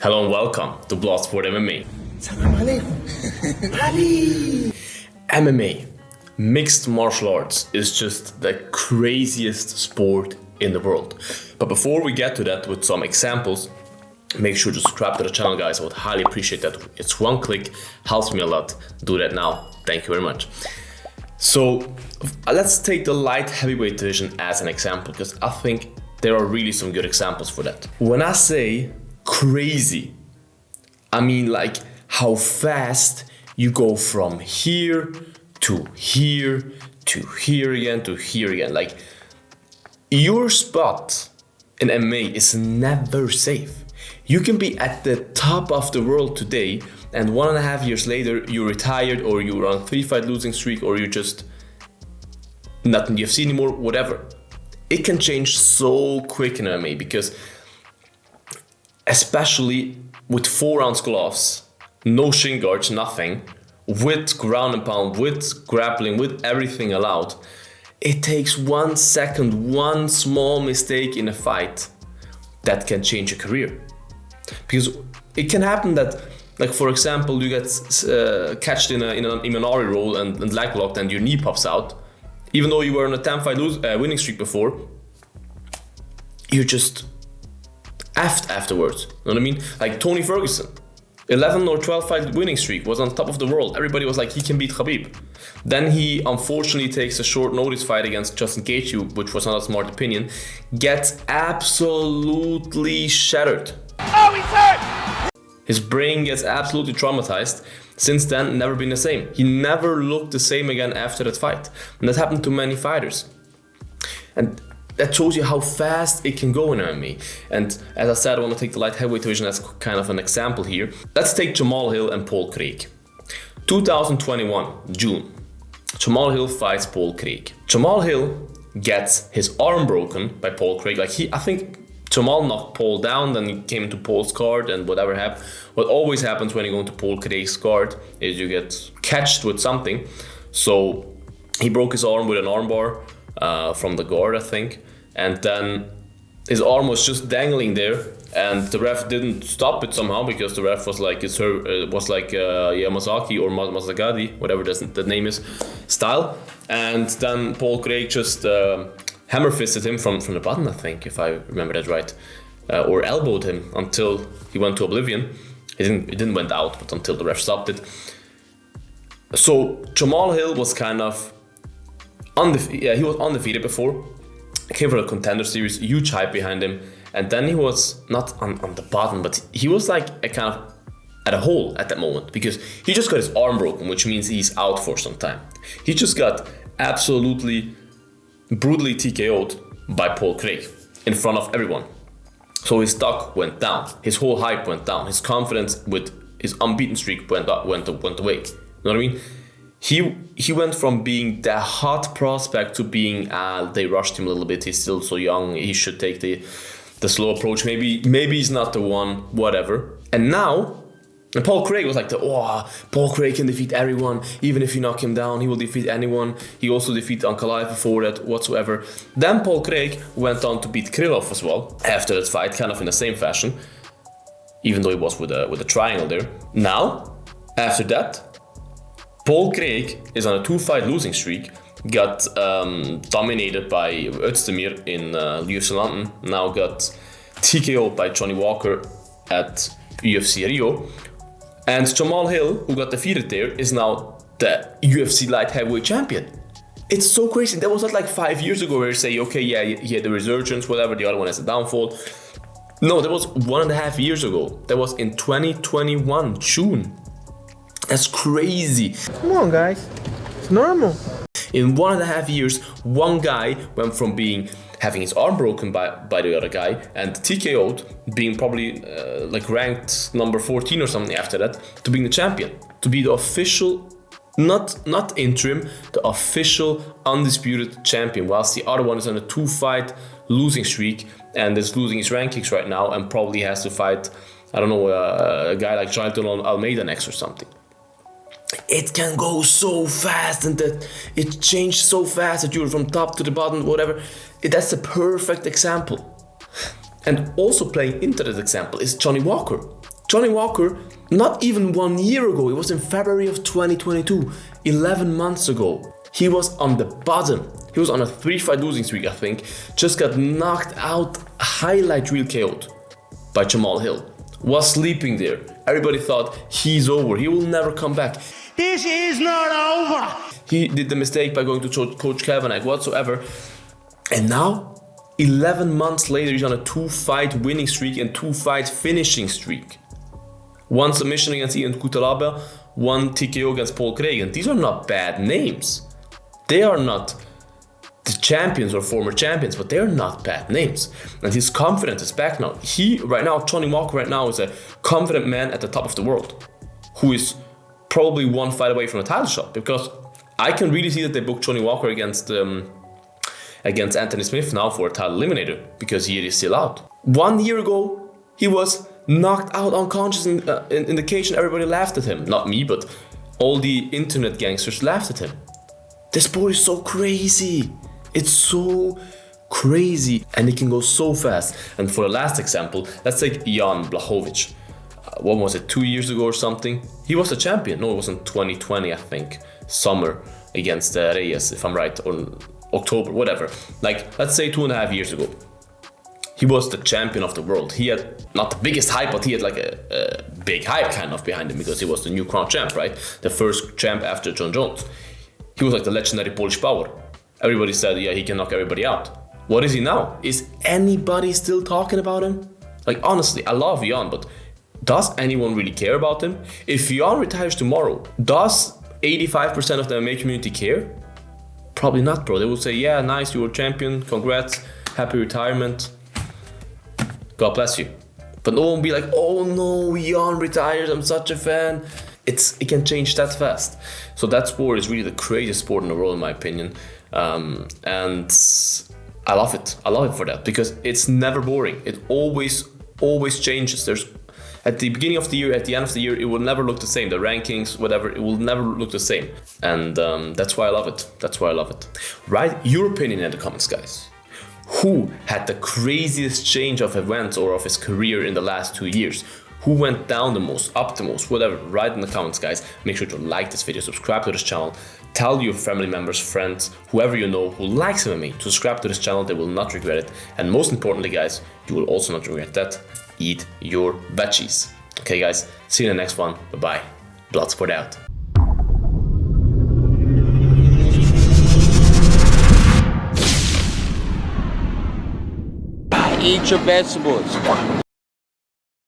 Hello and welcome to Bloodsport MMA. MMA, mixed martial arts, is just the craziest sport in the world. But before we get to that with some examples, make sure to subscribe to the channel, guys. I would highly appreciate that. It's one click, helps me a lot. Do that now. Thank you very much. So let's take the light heavyweight division as an example, because I think there are really some good examples for that. When I say crazy, I mean like how fast you go from here to here to here again to here again. Like, your spot in MMA is never safe. You can be at the top of the world today, and 1.5 years later you're retired, or you're on a 3-fight losing streak, or you're just not in the UFC anymore, whatever. It can change so quick in MMA, because especially with 4-ounce gloves, no shin guards, nothing, with ground and pound, with grappling, with everything allowed, it takes 1 second, one small mistake in a fight that can change your career. Because it can happen that, like, for example, you get catched in an Imanari roll and leg locked, and your knee pops out. Even though you were on a 10-fight winning streak before, you're just effed afterwards. You know what I mean? Like Tony Ferguson, 11 or 12 fight winning streak, was on top of the world. Everybody was like, he can beat Khabib. Then he unfortunately takes a short notice fight against Justin Gaethje, which was not a smart opinion, gets absolutely shattered. Oh, he's hurt! His brain gets absolutely traumatized. Since then, never been the same. He never looked the same again after that fight. And that happened to many fighters. And that shows you how fast it can go in MMA. And as I said, I want to take the light heavyweight division as kind of an example here. Let's take Jamal Hill and Paul Craig. 2021, June. Jamal Hill fights Paul Craig. Jamal Hill gets his arm broken by Paul Craig. Like, I think Jamal knocked Paul down, then he came into Paul's guard, and whatever happened. What always happens when you go into Paul Craig's guard is you get catched with something. So he broke his arm with an armbar from the guard, I think. And then his arm was just dangling there, and the ref didn't stop it somehow, because the ref was like, Yamazaki or Mazagadi, whatever the name is, style. And then Paul Craig just hammer fisted him from the bottom, I think, if I remember that right, or elbowed him until he went to oblivion. It didn't went out, but until the ref stopped it. So Jamal Hill was kind of he was undefeated before. Came for the Contender Series, huge hype behind him, and then he was not on the bottom, but he was like a kind of at a hole at that moment, because he just got his arm broken, which means he's out for some time. He just got absolutely brutally TKO'd by Paul Craig in front of everyone. So his stock went down, his whole hype went down, his confidence with his unbeaten streak went away. You know what I mean? He went from being the hot prospect to being they rushed him a little bit. He's still so young. He should take the slow approach. Maybe he's not the one. Whatever. And now, and Paul Craig was like Paul Craig can defeat everyone. Even if you knock him down, he will defeat anyone. He also defeated Ankalaev before that whatsoever. Then Paul Craig went on to beat Krylov as well after that fight, kind of in the same fashion, even though he was with a triangle there. Now, after that, Paul Craig is on a 2-fight losing streak, got dominated by Özdemir in UFC London, now got TKO'd by Johnny Walker at UFC Rio. And Jamal Hill, who got defeated there, is now the UFC Light Heavyweight Champion. It's so crazy. That was not like 5 years ago where you say, okay, yeah, he had the resurgence, whatever, the other one has a downfall. No, that was 1.5 years ago. That was in 2021, June. That's crazy. Come on, guys. It's normal. In 1.5 years, one guy went from having his arm broken by the other guy and TKO'd, being probably like ranked number 14 or something after that, to being the champion, to be the official, not interim, the official undisputed champion, whilst the other one is on a 2-fight losing streak and is losing his rankings right now and probably has to fight, I don't know, a guy like Jonathan Almeida next or something. It can go so fast, and that it changed so fast that you're from top to the bottom, whatever. That's a perfect example. And also playing into that example is Johnny Walker. Johnny Walker, not even 1 year ago, it was in February of 2022, 11 months ago, he was on the bottom. He was on a 3-fight losing streak, I think, just got knocked out, highlight reel KO'd by Jamal Hill. Was sleeping there. Everybody thought he's over, he will never come back. This is not over. He did the mistake by going to Coach Kavanagh whatsoever. And now, 11 months later, he's on a 2-fight winning streak and 2-fight finishing streak. 1 submission against Ian Cutelaba, 1 TKO against Paul Craig. And these are not bad names. They are not the champions or former champions, but they're not bad names. And his confidence is back now. Johnny Walker right now is a confident man at the top of the world, who is probably 1 fight away from a title shot, because I can really see that they booked Johnny Walker against Anthony Smith now for a title eliminator, because he is still out. 1 year ago, he was knocked out unconscious in the cage and everybody laughed at him. Not me, but all the internet gangsters laughed at him. This sport is so crazy. It's so crazy and it can go so fast. And for the last example, let's take Jan Blachowicz. What was it, 2 years ago or something? He was a champion. No, it was in 2020, I think. Summer against Reyes, if I'm right, or October, whatever. Like, let's say 2.5 years ago. He was the champion of the world. He had not the biggest hype, but he had like a big hype kind of behind him, because he was the new crown champ, right? The first champ after John Jones. He was like the legendary Polish power. Everybody said, yeah, he can knock everybody out. What is he now? Is anybody still talking about him? Like, honestly, I love Jan, but does anyone really care about him? If Jan retires tomorrow, does 85% of the MMA community care? Probably not, bro. They will say, yeah, nice, you were champion, congrats, happy retirement, God bless you. But no one will be like, oh no, Jan retires, I'm such a fan. It can change that fast. So that sport is really the craziest sport in the world, in my opinion. And I love it. I love it for that, because it's never boring. It always changes. There's at the beginning of the year, at the end of the year, it will never look the same. The rankings, whatever, it will never look the same. And that's why I love it. That's why I love it. Write your opinion in the comments, guys. Who had the craziest change of events or of his career in the last 2 years? Who went down the most, up the most, whatever? Write in the comments, guys. Make sure to like this video, subscribe to this channel. Tell your family members, friends, whoever you know who likes MMA to subscribe to this channel. They will not regret it. And most importantly, guys, you will also not regret that. Eat your veggies. Okay, guys, see you in the next one. Bye-bye. Bloodsport out. Eat your vegetables.